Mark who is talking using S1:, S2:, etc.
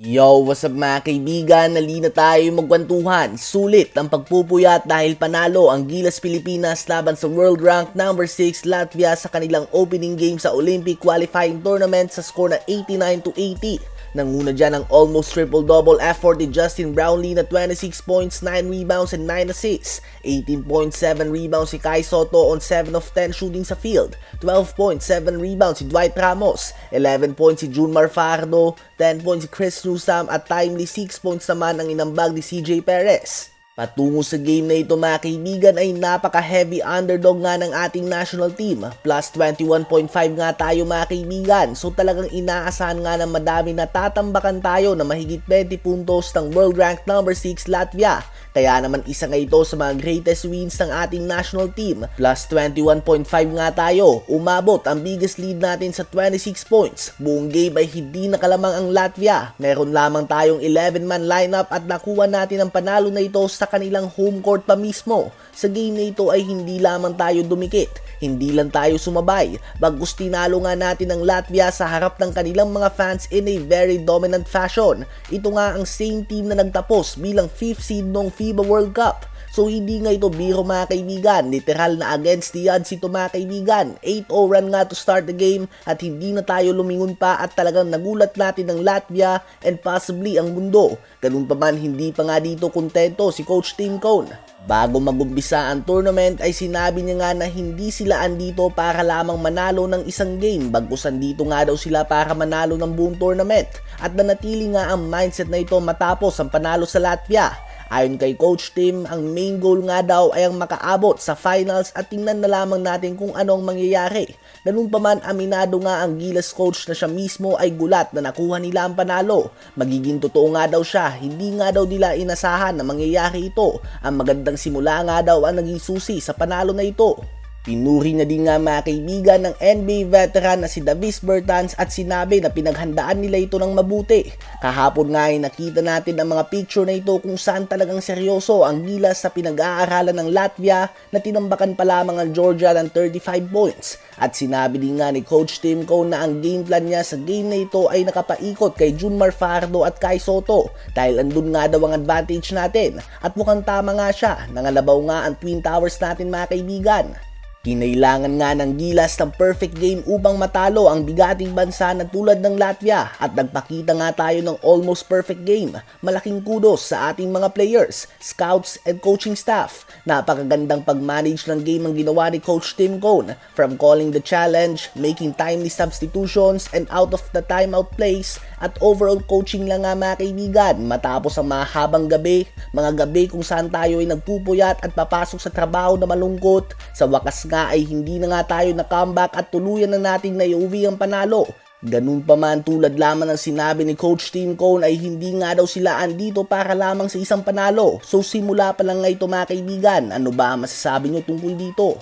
S1: Yo, what's up mga kaibigan? Nalina tayo magkwentuhan. Sulit ang pagpupuyat dahil panalo ang Gilas Pilipinas laban sa world rank number 6 Latvia sa kanilang opening game sa Olympic qualifying tournament sa score na 89-80. Nanguna dyan ang almost triple-double effort ni Justin Brownlee na 26 points, 9 rebounds, and 9 assists. 18.7 rebounds si Kai Sotto on 7 of 10 shooting sa field. 12.7 rebounds si Dwight Ramos. 11 points si Junmar Fajardo. 10 points si Chris Newsome at timely 6 points naman ang inambag ni CJ Perez. Patungo sa game na ito mga kaibigan ay napaka-heavy underdog nga ng ating national team. Plus 21.5 nga tayo mga kaibigan. So talagang inaasahan nga na madami na tatambakan tayo na mahigit 20 puntos ng world rank number 6 Latvia. Kaya naman isa nga ito sa mga greatest wins ng ating national team. Plus 21.5 nga tayo. Umabot ang biggest lead natin sa 26 points. Buong game ay hindi nakalamang ang Latvia. Meron lamang tayong 11-man lineup at nakuha natin ang panalo na ito sa kanilang home court pa mismo. Sa game na ito ay hindi lamang tayo dumikit, hindi lang tayo sumabay, bagkus tinalo nga natin ang Latvia sa harap ng kanilang mga fans in a very dominant fashion. Ito nga ang same team na nagtapos bilang 5th seed noong FIBA World Cup. So hindi nga ito biro mga kaibigan, literal na against the odds ito mga kaibigan. 8-0 run nga to start the game at hindi na tayo lumingon pa at talagang nagulat natin ang Latvia and possibly ang mundo. Ganun pa man hindi pa nga dito kontento si Coach Tim Cone. Bago magumpisa ang tournament ay sinabi niya nga na hindi sila andito para lamang manalo ng isang game, bagkus andito nga daw sila para manalo ng buong tournament. At nanatili nga ang mindset na ito matapos ang panalo sa Latvia. Ayon kay Coach Tim, ang main goal nga daw ay ang makaabot sa finals at tingnan na lamang natin kung ano ang mangyayari. Ganun pa man, aminado nga ang Gilas coach na siya mismo ay gulat na nakuha nila ang panalo. Magiging totoo nga daw siya, hindi nga daw nila inasahan na mangyayari ito. Ang magandang simula nga daw ang naging susi sa panalo na ito. Pinuri na din nga mga kaibigan ng NBA veteran na si Davis Bertans at sinabi na pinaghandaan nila ito ng mabuti. Kahapon nga ay nakita natin ang mga picture na ito kung saan talagang seryoso ang Gilas sa pinag-aaralan ng Latvia na tinambakan pa lamang ang Georgia ng 35 points. At sinabi din nga ni Coach Tim Cone na ang game plan niya sa game na ito ay nakapaikot kay Junmar Fajardo at Kai Sotto dahil andun nga daw ang advantage natin. At mukhang tama nga siya, nangalabaw nga ang Twin Towers natin mga kaibigan. Kinailangan nga ng Gilas ng perfect game upang matalo ang bigating bansa na tulad ng Latvia at nagpakita nga tayo ng almost perfect game. Malaking kudos sa ating mga players, scouts and coaching staff. Napakagandang pag-manage ng game ang ginawa ni Coach Tim Cone, from calling the challenge, making timely substitutions and out of the timeout plays at overall coaching lang nga mga kaibigan matapos ang mahabang gabi, mga gabi kung saan tayo ay nagpupuyat at papasok sa trabaho na malungkot. Sa wakas nga ay hindi na nga tayo na comeback at tuluyan na nating naiuwi ang panalo. Ganun pa man, tulad lamang ng sinabi ni Coach Tim Cone ay hindi nga daw sila andito para lamang sa isang panalo. So simula pa lang nga ito mga kaibigan, ano ba masasabi nyo tungkol dito?